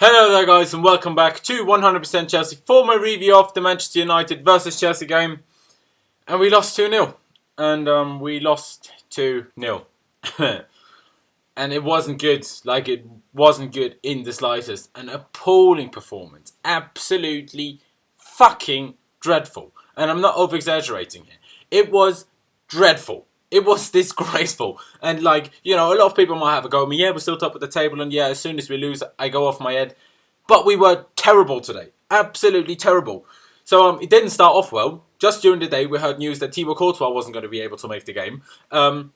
Hello there guys and welcome back to 100% Chelsea for my review of the Manchester United versus Chelsea game. And we lost 2-0. And we lost 2-0. And it wasn't good. Like, it wasn't good in the slightest. An appalling performance. Absolutely fucking dreadful. And I'm not over-exaggerating here. It was dreadful. It was disgraceful. And a lot of people might have a go at me. Yeah, we're still top of the table. And yeah, as soon as we lose, I go off my head. But we were terrible today. Absolutely terrible. So it didn't start off well. Just during the day, we heard news that Thibaut Courtois wasn't going to be able to make the game.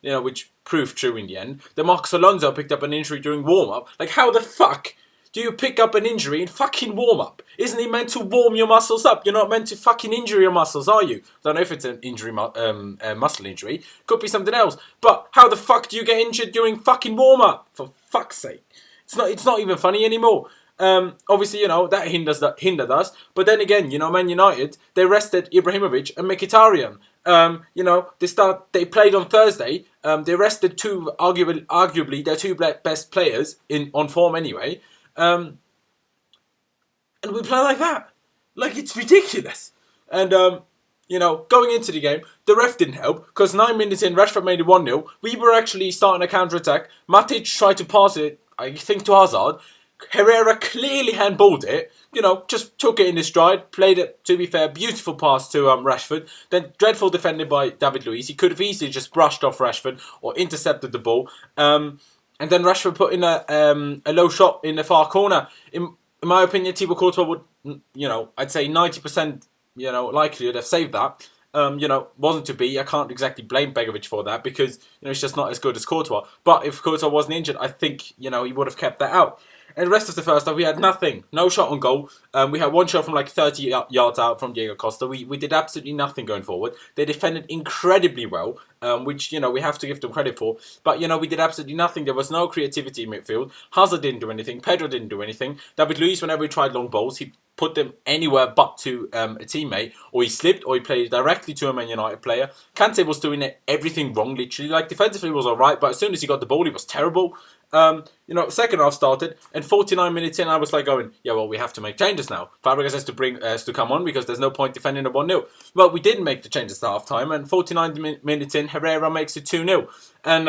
Which proved true in the end. Then Marcos Alonso picked up an injury during warm-up. Like, how the fuck do you pick up an injury in fucking warm-up? Isn't he meant to warm your muscles up? You're not meant to fucking injure your muscles, are you? Don't know if it's an injury, muscle injury. Could be something else. But how the fuck do you get injured during fucking warm-up? For fuck's sake. It's not even funny anymore. Obviously, that hindered us. But then again, Man United, they rested Ibrahimovic and Mkhitaryan. They played on Thursday. They rested arguably their two best players on form anyway. And we play like that. Like, it's ridiculous. And, going into the game, the ref didn't help. Because 9 minutes in, Rashford made it 1-0. We were actually starting a counter-attack. Matic tried to pass it, I think, to Hazard. Herrera clearly handballed it. Just took it in his stride. Played it, to be fair, beautiful pass to Rashford. Then dreadful defended by David Luiz. He could have easily just brushed off Rashford or intercepted the ball. And then Rashford put in a low shot in the far corner. In my opinion, Thibaut Courtois would, I'd say 90%, likelihood have saved that. Wasn't to be. I can't exactly blame Begovic for that because, he's just not as good as Courtois. But if Courtois wasn't injured, I think, he would have kept that out. And the rest of the first half, we had nothing. No shot on goal. We had one shot from 30 yards out from Diego Costa. We did absolutely nothing going forward. They defended incredibly well, which, we have to give them credit for. But, we did absolutely nothing. There was no creativity in midfield. Hazard didn't do anything. Pedro didn't do anything. David Luiz, whenever he tried long balls, he put them anywhere but to a teammate. Or he slipped, or he played directly to a Man United player. Kante was doing everything wrong, literally. Defensively was alright, but as soon as he got the ball, he was terrible. Second half started, and 49 minutes in, I was going, yeah, well, we have to make changes now. Fabregas has to come on because there's no point defending a 1-0. Well, we didn't make the changes at half time, and 49 minutes in, Herrera makes it 2-0. And,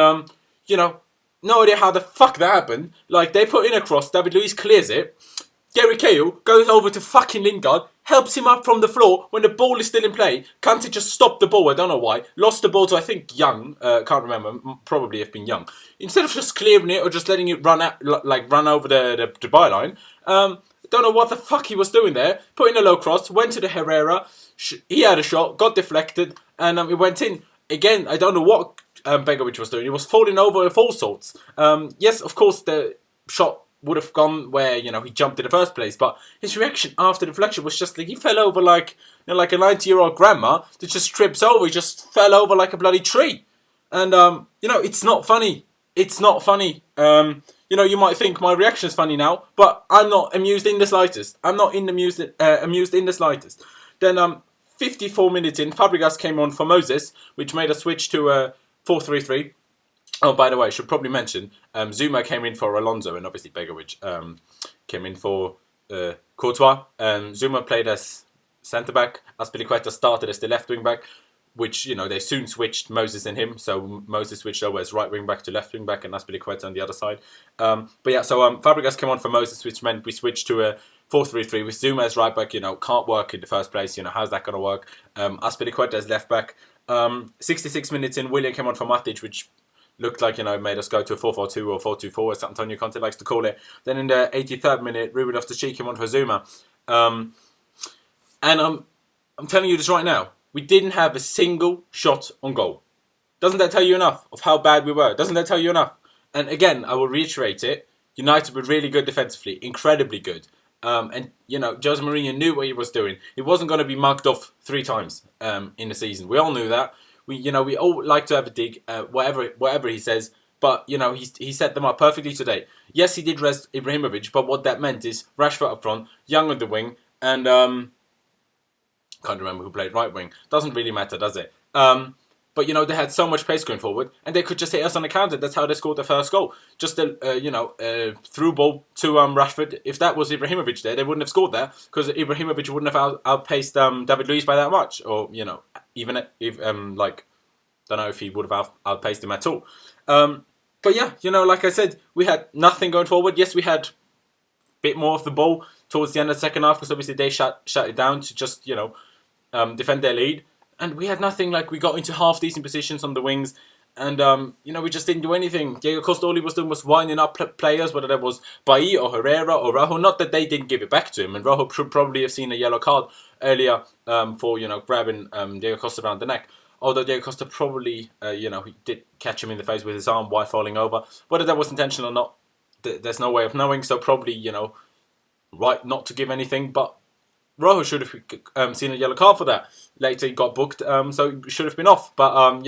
no idea how the fuck that happened. They put in a cross, David Luiz clears it, Gary Cahill goes over to fucking Lingard, helps him up from the floor when the ball is still in play. Kante just stopped the ball, I don't know why. Lost the ball to, I think, Young. Can't remember, probably have been Young. Instead of just clearing it or just letting it run out, run over the byline. Don't know what the fuck he was doing there. Put in a low cross, went to the Herrera. He had a shot, got deflected, and it went in. Again, I don't know what Begovic was doing. He was falling over with all sorts. Yes, of course, the shot would have gone where, he jumped in the first place. But his reaction after the deflection was just he fell over like a 90-year-old grandma that just trips over. He just fell over like a bloody tree. And, it's not funny. It's not funny. You might think my reaction is funny now, but I'm not amused in the slightest. I'm not amused in the slightest. Then, 54 minutes in, Fabregas came on for Moses, which made us switch to a 4-3-3. Oh, by the way, I should probably mention, Zuma came in for Alonso, and obviously Begovic came in for Courtois. Zuma played as centre-back. Azpilicueta started as the left wing-back, which, they soon switched Moses and him. So Moses switched over as right wing-back to left wing-back, and Azpilicueta on the other side. Fabregas came on for Moses, which meant we switched to a 4-3-3 with Zuma as right-back. Can't work in the first place. How's that going to work? Azpilicueta as left-back. 66 minutes in, Willian came on for Matic, which looked like, made us go to a 4-4-2 or 4-2-4, as Antonio Conte likes to call it. Then in the 83rd minute, Ruben Loftus-Cheek came on for Zuma. And I'm telling you this right now, we didn't have a single shot on goal. Doesn't that tell you enough of how bad we were? Doesn't that tell you enough? And again, I will reiterate it, United were really good defensively, incredibly good. Jose Mourinho knew what he was doing. He wasn't going to be mugged off 3 times in the season. We all knew that. We all like to have a dig, whatever he says, but, he set them up perfectly today. Yes, he did rest Ibrahimovic, but what that meant is Rashford up front, Young on the wing, and, can't remember who played right wing. Doesn't really matter, does it? But, they had so much pace going forward, and they could just hit us on the counter. That's how they scored the first goal. Just a through ball to Rashford. If that was Ibrahimovic there, they wouldn't have scored there, because Ibrahimovic wouldn't have outpaced David Luiz by that much. Or, even if, don't know if he would have outpaced him at all. But yeah, like I said, we had nothing going forward. Yes, we had a bit more of the ball towards the end of the second half, because obviously they shut it down to just, defend their lead. And we had nothing. Like, we got into half-decent positions on the wings. And, we just didn't do anything. Diego Costa, all he was doing was winding up players, whether that was Bailly or Herrera or Rojo. Not that they didn't give it back to him. And Rojo should probably have seen a yellow card earlier for, grabbing Diego Costa around the neck. Although Diego Costa probably, he did catch him in the face with his arm while falling over. Whether that was intentional or not, there's no way of knowing. So probably, right not to give anything. But Rojo should have seen a yellow card for that. Later he got booked, so he should have been off. But,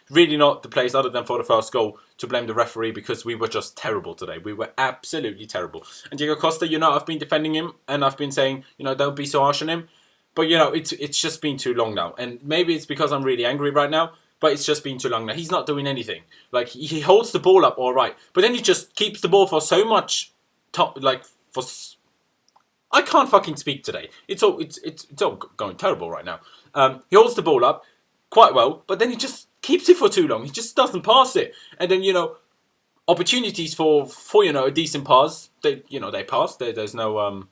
really not the place, other than for the first goal, to blame the referee, because we were just terrible today. We were absolutely terrible. And Diego Costa, I've been defending him, and I've been saying, don't be so harsh on him. But, it's just been too long now. And maybe it's because I'm really angry right now, but it's just been too long now. He's not doing anything. Like, he holds the ball up all right, but then he just keeps the ball for so much, I can't fucking speak today. It's all going terrible right now. He holds the ball up quite well, but then he just keeps it for too long. He just doesn't pass it. And then, opportunities for a decent pass, they pass. There's no...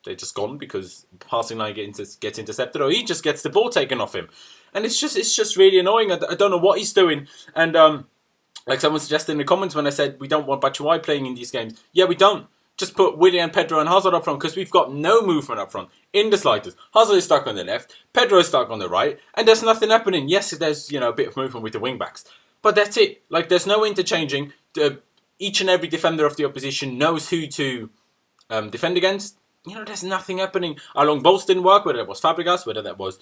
they're just gone, because passing line gets intercepted, or he just gets the ball taken off him. And it's just really annoying. I don't know what he's doing. And like someone suggested in the comments when I said we don't want Batshuayi playing in these games. Yeah, we don't. Just put Willian, Pedro and Hazard up front, because we've got no movement up front in the slightest. Hazard is stuck on the left, Pedro is stuck on the right, and there's nothing happening. Yes, there's a bit of movement with the wing backs, but that's it. Like, there's no interchanging. Each and every defender of the opposition knows who to defend against. There's nothing happening. Our long balls didn't work, whether it was Fabregas, whether that was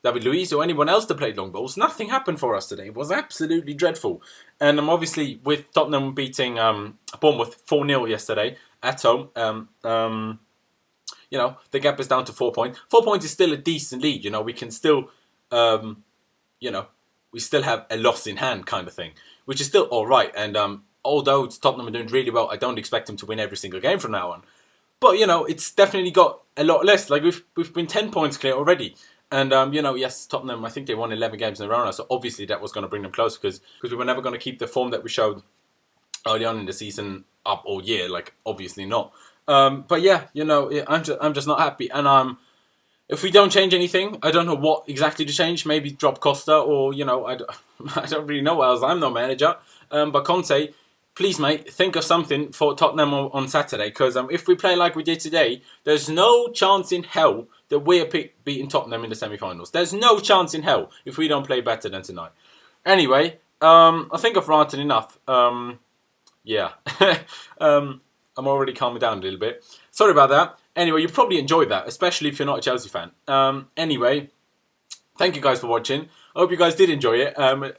David Luiz or anyone else that played long balls. Nothing happened for us today. It was absolutely dreadful. And obviously, with Tottenham beating Bournemouth 4-0 yesterday at home, the gap is down to 4 points. 4 points is still a decent lead. We can still, we still have a loss in hand kind of thing, which is still all right. And although Tottenham are doing really well, I don't expect them to win every single game from now on. But, it's definitely got a lot less. Like, we've been 10 points clear already. And, yes, Tottenham, I think they won 11 games in a row now. So, obviously, that was going to bring them close, because we were never going to keep the form that we showed early on in the season up all year. Like, obviously not. But, yeah, I'm just not happy. And if we don't change anything, I don't know what exactly to change. Maybe drop Costa, or, I don't really know what else. I'm no manager. But Conte... Please, mate, think of something for Tottenham on Saturday, because if we play like we did today, there's no chance in hell that we're beating Tottenham in the semi-finals. There's no chance in hell if we don't play better than tonight. Anyway, I think I've ranted enough. Yeah. I'm already calming down a little bit. Sorry about that. Anyway, you probably enjoyed that, especially if you're not a Chelsea fan. Anyway, thank you guys for watching. I hope you guys did enjoy it.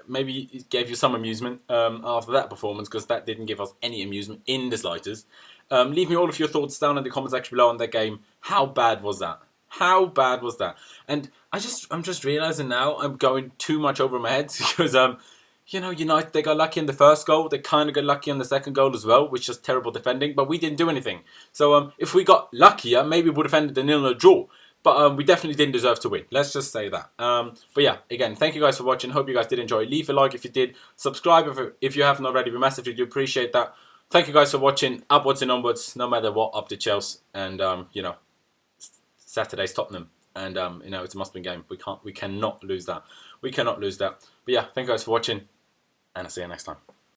Maybe it gave you some amusement after that performance, because that didn't give us any amusement in the slightest. Leave me all of your thoughts down in the comment section below on that game. How bad was that? How bad was that? And I'm just realising now I'm going too much over my head, because United, they got lucky in the first goal. They kind of got lucky on the second goal as well, which is terrible defending. But we didn't do anything. So if we got luckier, maybe we would have ended the 0-0 draw. But we definitely didn't deserve to win. Let's just say that. But yeah, again, thank you guys for watching. Hope you guys did enjoy. Leave a like if you did. Subscribe if you haven't already. We massively do appreciate that. Thank you guys for watching. Upwards and onwards, no matter what, up to Chelsea. And, Saturday's Tottenham. And, it's a must-win game. We cannot lose that. We cannot lose that. But yeah, thank you guys for watching. And I'll see you next time.